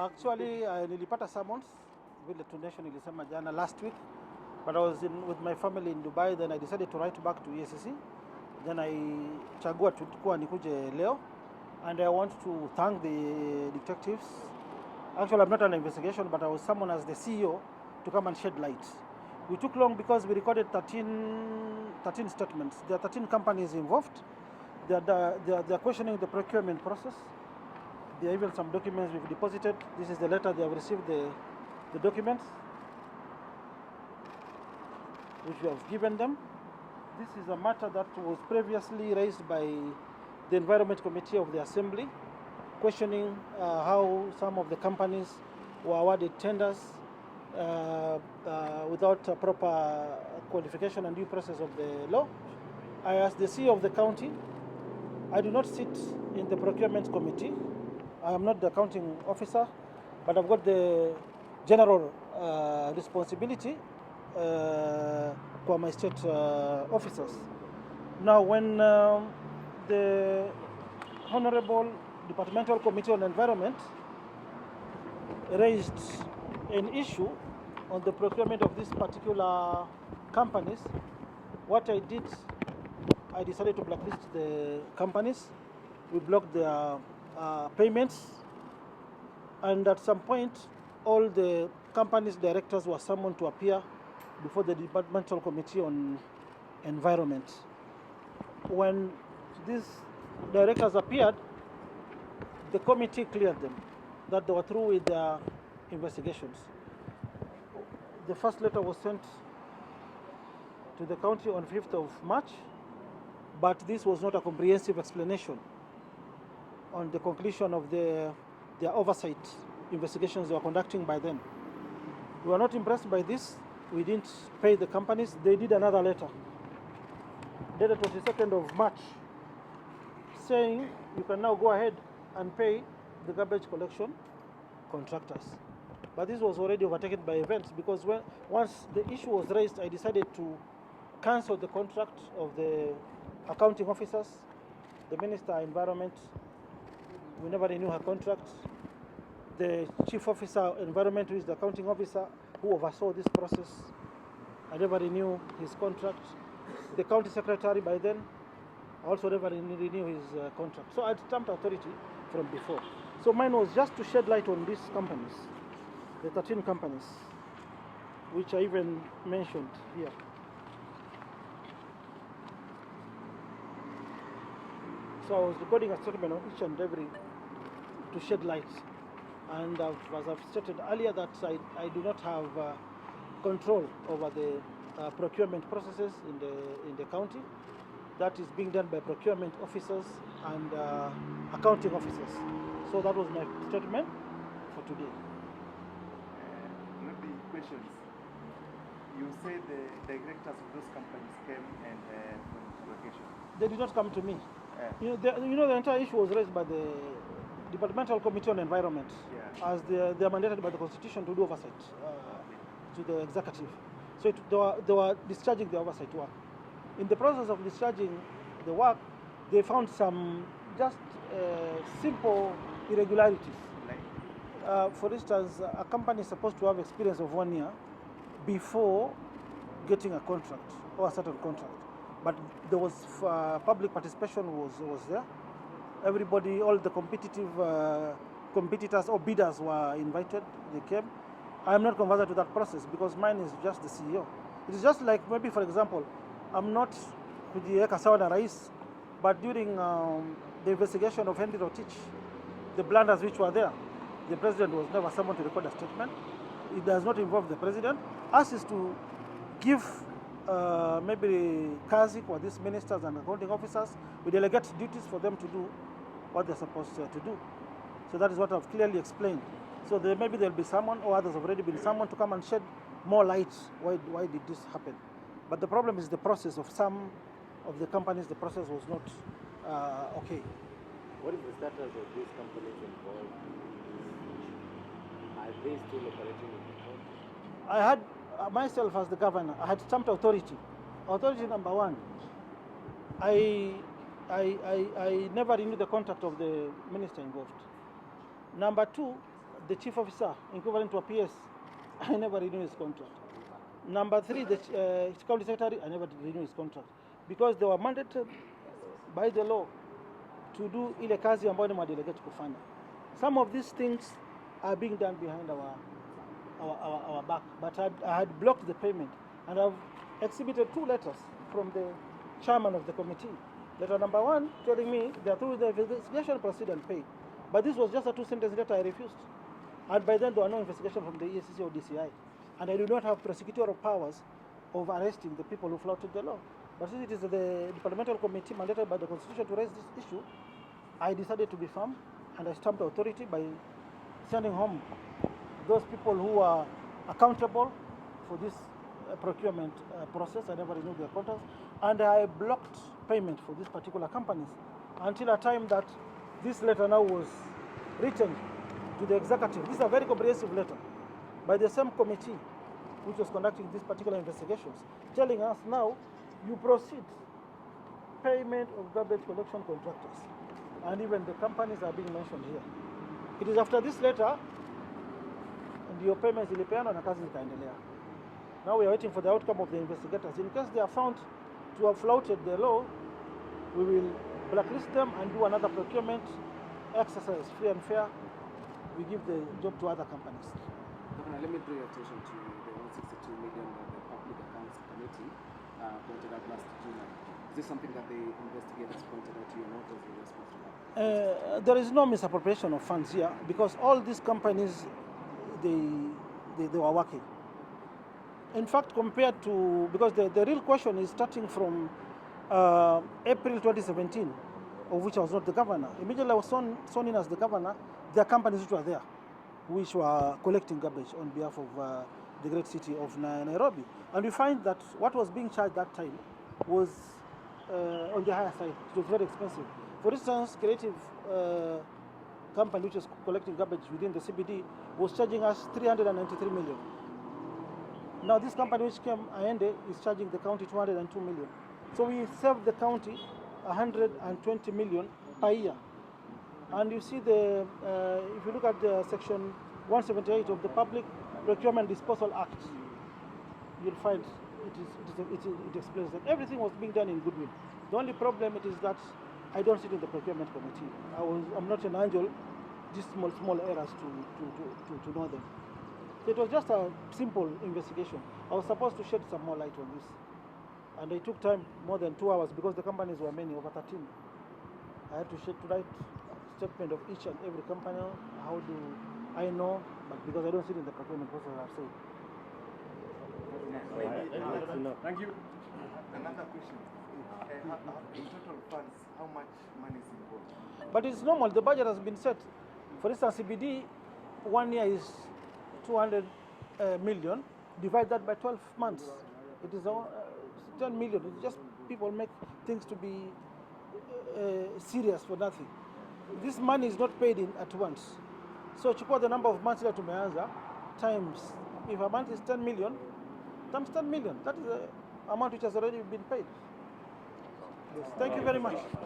Actually, nilipata summons vile Tunation ilisema jana last week, but I was with my family in Dubai. Then I decided to write back to EACC. Then I chagua kuwa nikuje leo, and I want to thank the detectives. Actually, I'm not on an investigation, but I was summoned as the CEO to come and shed light. We took long because we recorded 13 statements. There are 13 companies involved. They are questioning the procurement process. There are even some documents we've deposited. This is the letter they have received, the documents which we have given them. This is a matter that was previously raised by the Environment Committee of the Assembly, questioning how some of the companies were awarded tenders without a proper qualification and due process of the law. I, as the CEO of the county, I do not sit in the procurement committee. I am not the accounting officer, but I've got the general responsibility for my state officers. Now, when the Honorable Departmental Committee on Environment raised an issue on the procurement of these particular companies, what I did, I decided to blacklist the companies. We blocked their payments, and at some point, all the companies' directors were summoned to appear before the Departmental Committee on Environment. When these directors appeared, the committee cleared them, that they were through with their investigations. The first letter was sent to the county on 5th of March, but this was not a comprehensive explanation on the conclusion of their oversight investigations they were conducting by then. We were not impressed by this. We didn't pay the companies. They did another letter, dated 22nd of March, saying you can now go ahead and pay the garbage collection contractors. But this was already overtaken by events, because once the issue was raised, I decided to cancel the contract of the accounting officers. The Minister of Environment, we never renew her contract. The Chief Officer of Environment, who is the accounting officer who oversaw this process, I never renew his contract. The county secretary by then also never renew his contract. So I had stamped authority from before. So mine was just to shed light on these companies, the 13 companies, which I even mentioned here. So I was recording a statement on each and every to shed light. And as I've stated earlier, that I do not have control over the procurement processes in the county. That is being done by procurement officers and accounting officers. So that was my statement for today. Maybe questions. You say the directors of those companies came and location. They did not come to me. The entire issue was raised by the Departmental Committee on Environment, as they are mandated by the Constitution to do oversight to the executive. So they were discharging the oversight work. In the process of discharging the work, they found some just simple irregularities. For instance, a company is supposed to have experience of 1 year before getting a contract or a certain contract. But there was public participation was there. Everybody, all the competitors or bidders were invited. They came. I am not conversant to that process because mine is just the CEO. It is just like, maybe for example, I'm not kujiweka sawa na rais, but during the investigation of Henry Rotich, the blunders which were there, the president was never summoned to record a statement. It does not involve the president. Us is to give maybe kazi for these ministers and accounting officers. We delegate duties for them to do what they're supposed to do. So that is what I've clearly explained. So maybe there'll be someone, or others have already been summoned to come and shed more light. Why did this happen? But the problem is the process of some of the companies. The process was not okay. What is the status of these companies involved? Are they still operating in the county? I had myself as the governor, I had stamped authority. Authority number one, I never renewed the contract of the minister involved. Number two, the chief officer, equivalent to a PS, I never renew his contract. Number 3, the county secretary, I never renew his contract because they were mandated by the law to do ile kazi ambayo ni madelegate kufanya. Some of these things are being done behind our back, but I had blocked the payment, and I've exhibited 2 letters from the chairman of the committee. Letter number 1 telling me they are through the investigation, proceed and pay. But this was just a 2-sentence letter I refused. And by then there were no investigation from the EACC or DCI. And I do not have prosecutorial powers of arresting the people who flouted the law. But since it is the departmental committee mandated by the Constitution to raise this issue, I decided to be firm, and I stamped authority by sending home those people who are accountable for this procurement process. I never renewed their contracts, and I blocked payment for these particular companies until a time that this letter now was written to the executive. This is a very comprehensive letter by the same committee which was conducting these particular investigations, telling us now you proceed payment of garbage collection contractors, and even the companies are being mentioned here. It is after this letter ndio payments zilipeanwa na kazi zikaendelea. Now we are waiting for the outcome of the investigators. In case they are found to have flouted the law, we will blacklist them and do another procurement exercise, free and fair. We give the job to other companies. Governor, let me draw your attention to the 162 million that the Public Accounts Committee pointed out last June. Is this something that the investigators pointed out to you, and what was your response to that? There is no misappropriation of funds here because all these companies, they were working. In fact, compared to, because the real question is starting from April 2017, of which I was not the governor. Immediately I was sworn in as the governor, there are companies which were there, which were collecting garbage on behalf of the great city of Nairobi. And we find that what was being charged that time was on the higher side. It was very expensive. For instance, Creative company which is collecting garbage within the CBD was charging us 393 million. Now this company which came, Aende, is charging the county 202 million. So we saved the county 120 million per year. And you see the, if you look at the section 178 of the Public Procurement Disposal Act, you'll find it explains that everything was being done in goodwill. The only problem it is that I don't sit in the procurement committee. I'm not an angel, just small errors to know them. So it was just a simple investigation. I was supposed to shed some more light on this. And it took time, more than 2 hours, because the companies were many, over 13. I had to write a statement of each and every company. How do I know? But because I don't sit in the procurement process, I've said. Thank you. Another question. In total funds, how much money is involved? But it's normal. The budget has been set. For instance, CBD, 1 year is 200 million. Divide that by 12 months. It is 10 million. It's just people make things to be serious for nothing. This money is not paid in at once. So chukua the number of months that tumeanza times, if a month is 10 million, times 10 million. That is the amount which has already been paid. Yes. Thank you very much.